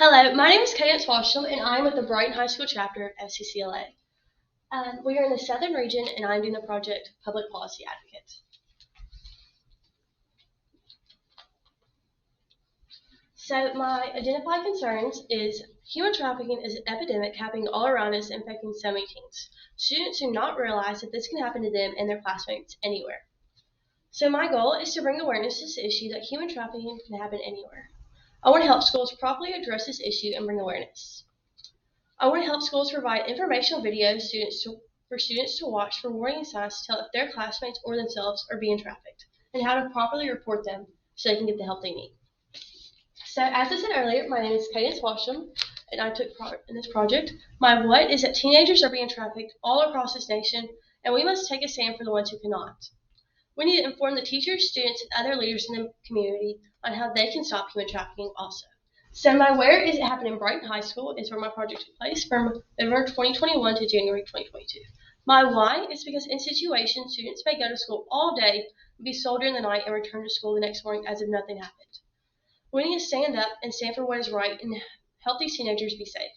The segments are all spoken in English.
Hello, my name is Cadence Washington, and I'm with the Brighton High School chapter of FCCLA. We are in the Southern region, and I'm doing the project Public Policy Advocate. So my identified concerns is human trafficking is an epidemic happening all around us, infecting so many teens. Students do not realize that this can happen to them and their classmates anywhere. So my goal is to bring awareness to this issue that human trafficking can happen anywhere. I want to help schools properly address this issue and bring awareness. I want to help schools provide informational videos for students to watch for warning signs to tell if their classmates or themselves are being trafficked, and how to properly report them so they can get the help they need. So as I said earlier, my name is Cadence Washam, and I took part in this project. My what is that teenagers are being trafficked all across this nation, and we must take a stand for the ones who cannot. We need to inform the teachers, students, and other leaders in the community on how they can stop human trafficking also. So my where is it happening in Brighton High School is where my project took place from November 2021 to January 2022. My why is because in situations, students may go to school all day, be sold during the night, and return to school the next morning as if nothing happened. We need to stand up and stand for what is right and help these teenagers be safe.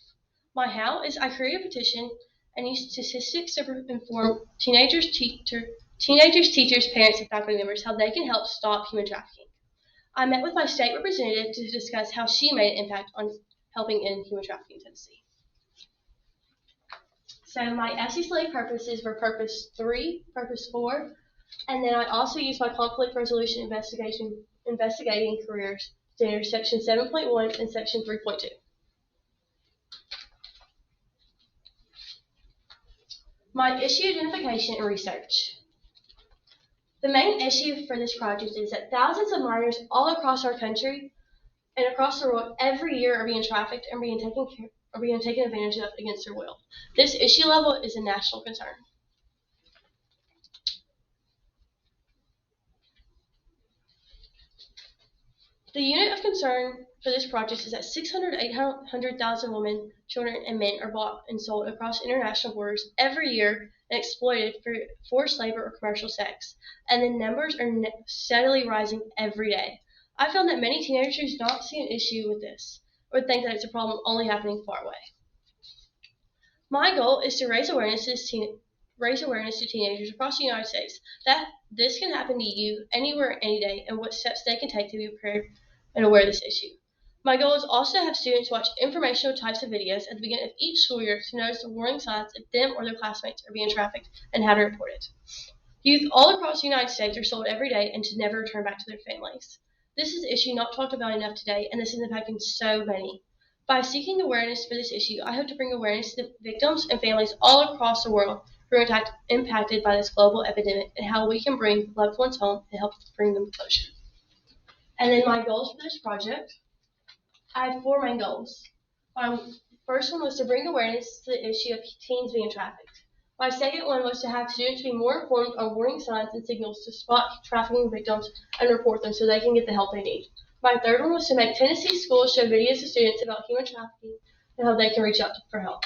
My how is I created a petition and used statistics to inform teenagers, teachers, parents, and faculty members how they can help stop human trafficking. I met with my state representative to discuss how she made an impact on helping end human trafficking in Tennessee. So my FCCLA purposes were Purpose 3, Purpose 4, and then I also used my conflict resolution investigating careers standards, Section 7.1 and Section 3.2. My issue identification and research. The main issue for this project is that thousands of minors all across our country and across the world every year are being trafficked and being taken advantage of against their will. This issue level is a national concern. The unit of concern for this project is that 600 to 800,000 women, children, and men are bought and sold across international borders every year and exploited for forced labor or commercial sex, and the numbers are steadily rising every day. I found that many teenagers do not see an issue with this, or think that it's a problem only happening far away. My goal is to raise awareness to teenagers across the United States that this can happen to you anywhere, any day, and what steps they can take to be prepared and aware of this issue. My goal is also to have students watch informational types of videos at the beginning of each school year to notice the warning signs if them or their classmates are being trafficked and how to report it. Youth all across the United States are sold every day and should never return back to their families. This is an issue not talked about enough today, and this is impacting so many. By seeking awareness for this issue, I hope to bring awareness to the victims and families all across the world who are impacted by this global epidemic, and how we can bring loved ones home and help bring them closure. And then my goals for this project, I had 4 main goals. My first one was to bring awareness to the issue of teens being trafficked. My second one was to have students be more informed on warning signs and signals to spot trafficking victims and report them so they can get the help they need. My third one was to make Tennessee schools show videos to students about human trafficking and how they can reach out for help.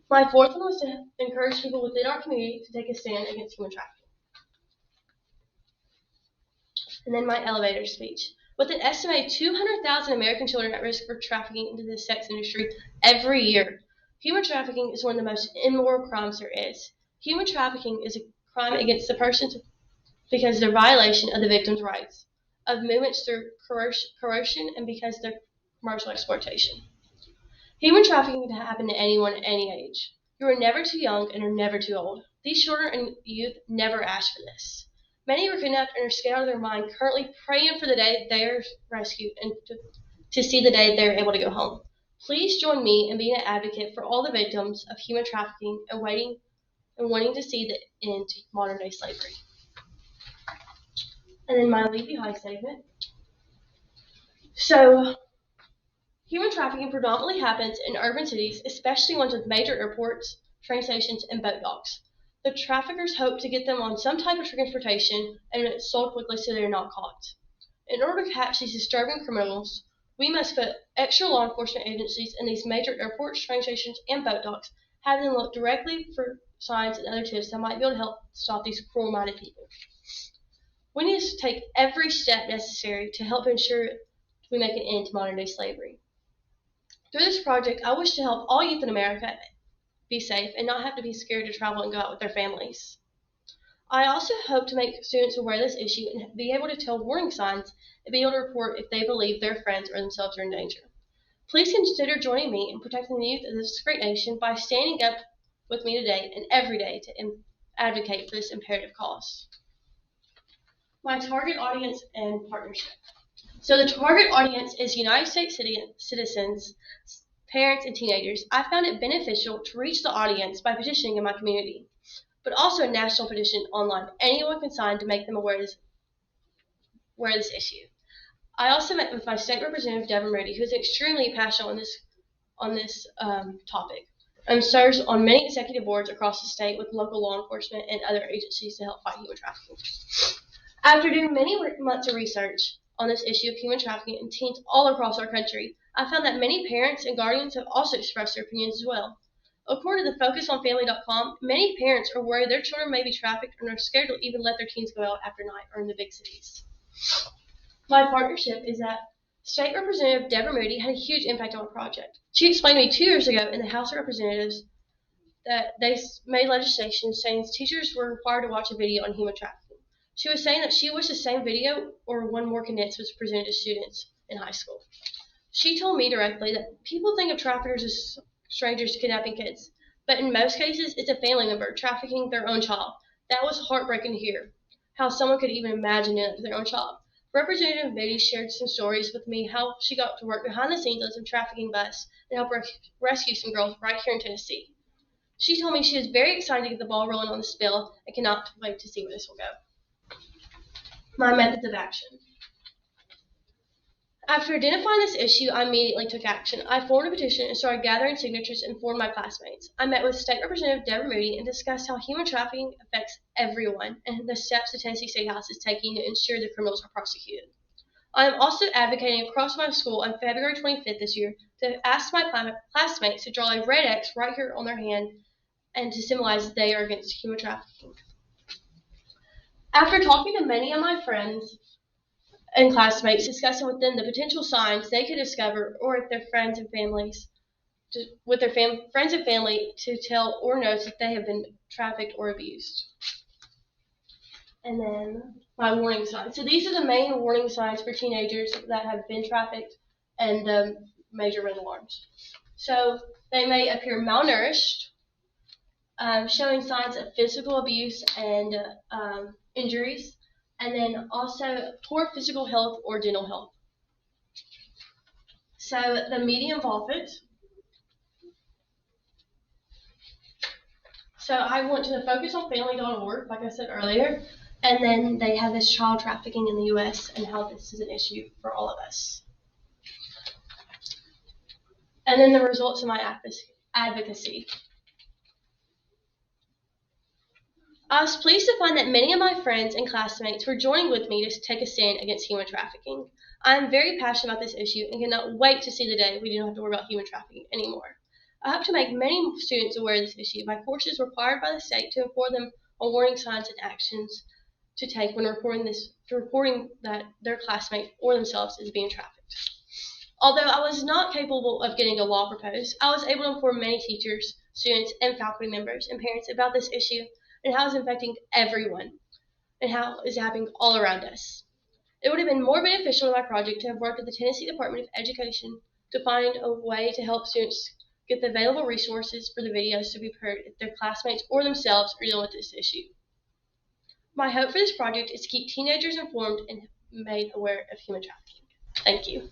My fourth one was to encourage people within our community to take a stand against human trafficking. And then my elevator speech. With an estimated 200,000 American children at risk for trafficking into the sex industry every year, human trafficking is one of the most immoral crimes there is. Human trafficking is a crime against the person because of their violation of the victim's rights, of movements through coercion, and because of their commercial exploitation. Human trafficking can happen to anyone at any age. You are never too young and are never too old. These children and youth never ask for this. Many are kidnapped and are scared out of their mind, currently praying for the day they are rescued and to see the day they are able to go home. Please join me in being an advocate for all the victims of human trafficking and wanting to see the end to modern-day slavery. And then my leave behind statement. So, human trafficking predominantly happens in urban cities, especially ones with major airports, train stations, and boat docks. The traffickers hope to get them on some type of transportation and it's sold quickly so they're not caught. In order to catch these disturbing criminals, we must put extra law enforcement agencies in these major airports, train stations, and boat docks, have them look directly for signs and other tips that might be able to help stop these cruel-minded people. We need to take every step necessary to help ensure we make an end to modern-day slavery. Through this project, I wish to help all youth in America be safe and not have to be scared to travel and go out with their families. I also hope to make students aware of this issue and be able to tell warning signs and be able to report if they believe their friends or themselves are in danger. Please consider joining me in protecting the youth of this great nation by standing up with me today and every day to advocate for this imperative cause. My target audience and partnership. So the target audience is United States citizens, parents, and teenagers. I found it beneficial to reach the audience by petitioning in my community, but also a national petition online. Anyone can sign to make them aware of this issue. I also met with my state representative, Devin Moody, who is extremely passionate on this topic and serves on many executive boards across the state with local law enforcement and other agencies to help fight human trafficking. After doing many months of research on this issue of human trafficking in teens all across our country, I found that many parents and guardians have also expressed their opinions as well. According to the FocusOnFamily.com, many parents are worried their children may be trafficked and are scared to even let their teens go out after night or in the big cities. My partnership is that State Representative Deborah Moody had a huge impact on my project. She explained to me 2 years ago in the House of Representatives that they made legislation saying teachers were required to watch a video on human trafficking. She was saying that she wished the same video or one more condensed was presented to students in high school. She told me directly that people think of traffickers as strangers kidnapping kids, but in most cases it's a family member trafficking their own child. That was heartbreaking to hear, how someone could even imagine it to their own child. Representative Moody shared some stories with me how she got to work behind the scenes on some trafficking bus and help rescue some girls right here in Tennessee. She told me she is very excited to get the ball rolling on this bill and cannot wait to see where this will go. My methods of action. After identifying this issue, I immediately took action. I formed a petition and started gathering signatures and informed my classmates. I met with State Representative Deborah Moody and discussed how human trafficking affects everyone and the steps the Tennessee State House is taking to ensure the criminals are prosecuted. I am also advocating across my school on February 25th this year to ask my classmates to draw a red X right here on their hand and to symbolize they are against human trafficking. After talking to many of my friends and classmates, discussing with them the potential signs they could discover, or if their friends and families, friends and family, to tell or notice that they have been trafficked or abused. And then my warning signs. So these are the main warning signs for teenagers that have been trafficked and the major red alarms. So they may appear malnourished, showing signs of physical abuse and injuries, and then also poor physical health or dental health. So the media involvement. So I went to the FocusOnFamily.org, like I said earlier, and then they have this child trafficking in the U.S. and how this is an issue for all of us. And then the results of my advocacy. I was pleased to find that many of my friends and classmates were joining with me to take a stand against human trafficking. I am very passionate about this issue and cannot wait to see the day we don't have to worry about human trafficking anymore. I hope to make many students aware of this issue by courses required by the state to inform them on warning signs and actions to take when reporting that their classmate or themselves is being trafficked. Although I was not capable of getting a law proposed, I was able to inform many teachers, students, and faculty members and parents about this issue and how it's affecting everyone and how it's happening all around us. It would have been more beneficial in my project to have worked with the Tennessee Department of Education to find a way to help students get the available resources for the videos to be heard if their classmates or themselves are dealing with this issue. My hope for this project is to keep teenagers informed and made aware of human trafficking. Thank you.